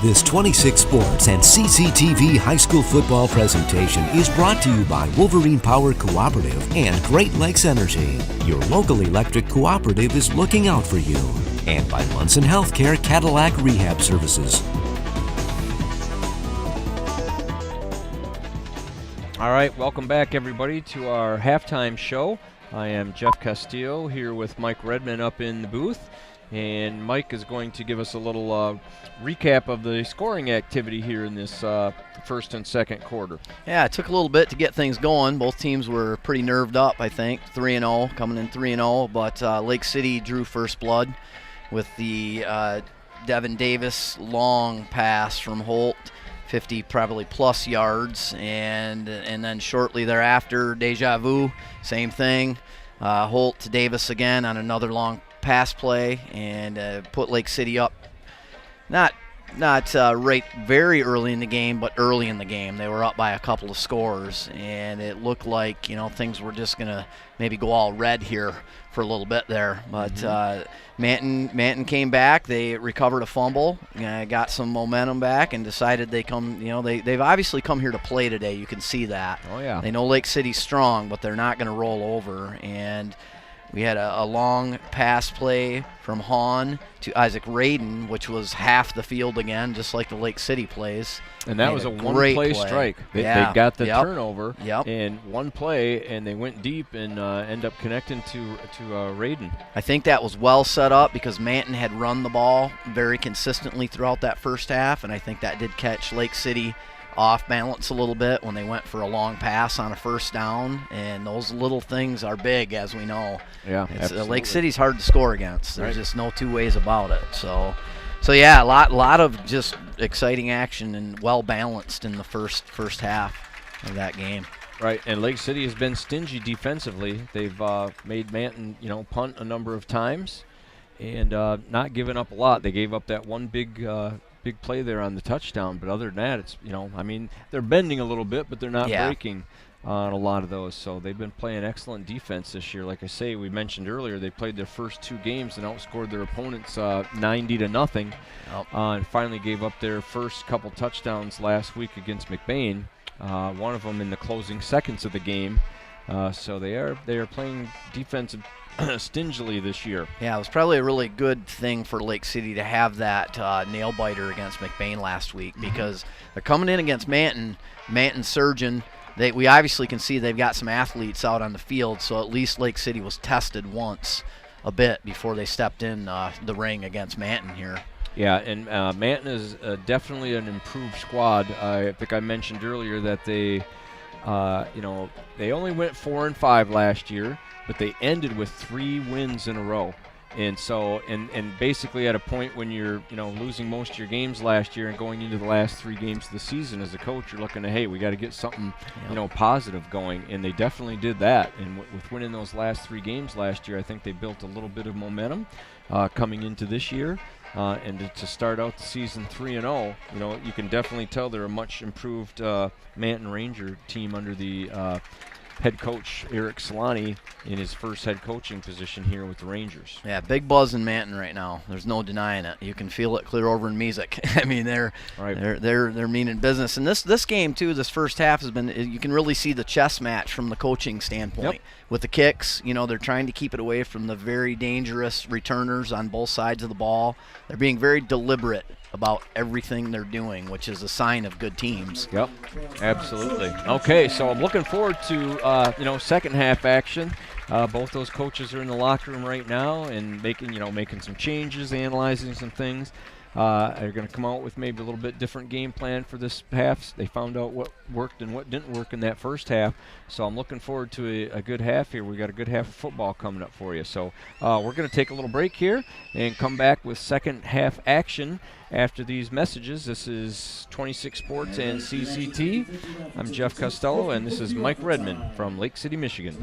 This 26 Sports and CCTV high school football presentation is brought to you by Wolverine Power Cooperative and Great Lakes Energy. Your local electric cooperative is looking out for you. And by Munson Healthcare Cadillac Rehab Services. All right, welcome back everybody to our halftime show. I am Jeff Castillo here with Mike Redman up in the booth. And Mike is going to give us a little recap of the scoring activity here in this first and second quarter. Yeah, it took a little bit to get things going. Both teams were pretty nerved up, I think. 3-0, coming in 3-0. But Lake City drew first blood with the Devin Davis long pass from Holt, 50 probably plus yards. And then shortly thereafter, Deja Vu, same thing. Holt to Davis again on another long pass play and put Lake City up. Not right very early in the game, but early in the game. They were up by a couple of scores, and it looked like things were just gonna maybe go all red here for a little bit there. But Manton came back. They recovered a fumble, got some momentum back, and decided they've obviously come here to play today. You can see that. Oh yeah. They know Lake City's strong, but they're not going to roll over. And we had a long pass play from Hahn to Isaac Radin, which was half the field again, just like the Lake City plays. And that was a one-play strike. They got the turnover in one play, and they went deep and end up connecting to Radin. I think that was well set up because Manton had run the ball very consistently throughout that first half, and I think that did catch Lake City off balance a little bit when they went for a long pass on a first down, and those little things are big, as we know. Yeah, Lake City's hard to score against. There's just no two ways about it. So yeah, a lot of just exciting action and well balanced in the first half of that game. Right, and Lake City has been stingy defensively. They've made Manton, punt a number of times, and not given up a lot. They gave up that one big play there on the touchdown, but other than that, it's they're bending a little bit, but they're not breaking on a lot of those. So they've been playing excellent defense this year. Like I say, we mentioned earlier, they played their first two games and outscored their opponents 90-0, and finally gave up their first couple touchdowns last week against McBain. One of them in the closing seconds of the game. So they are playing defensive stingily this year. Yeah, it was probably a really good thing for Lake City to have that nail biter against McBain last week because they're coming in against Manton surgeon. We obviously can see they've got some athletes out on the field, so at least Lake City was tested once a bit before they stepped in the ring against Manton here. Yeah, and Manton is definitely an improved squad. I think I mentioned earlier that they only went 4-5 last year, but they ended with 3 wins in a row. And so, and basically at a point when you're, losing most of your games last year and going into the last 3 games of the season as a coach, you're looking to, hey, we got to get something, positive going. And they definitely did that. And with winning those last 3 games last year, I think they built a little bit of momentum coming into this year. And to start out the season 3-0, you can definitely tell they're a much improved Manton Ranger team under the head coach Eric Solani in his first head coaching position here with the Rangers. Yeah, big buzz in Manton right now. There's no denying it. You can feel it clear over in Music. I mean, they're meaning business. And this game too, this first half has been. You can really see the chess match from the coaching standpoint. Yep. With the kicks, they're trying to keep it away from the very dangerous returners on both sides of the ball. They're being very deliberate about everything they're doing, which is a sign of good teams. Yep, absolutely. Okay, so I'm looking forward to second half action. Both those coaches are in the locker room right now and making some changes, analyzing some things. They're going to come out with maybe a little bit different game plan for this half. They found out what worked and what didn't work in that first half. So I'm looking forward to a good half here. We got a good half of football coming up for you. So we're going to take a little break here and come back with second half action after these messages. This is 26 Sports and CCT. I'm Jeff Costello, and this is Mike Redman from Lake City, Michigan.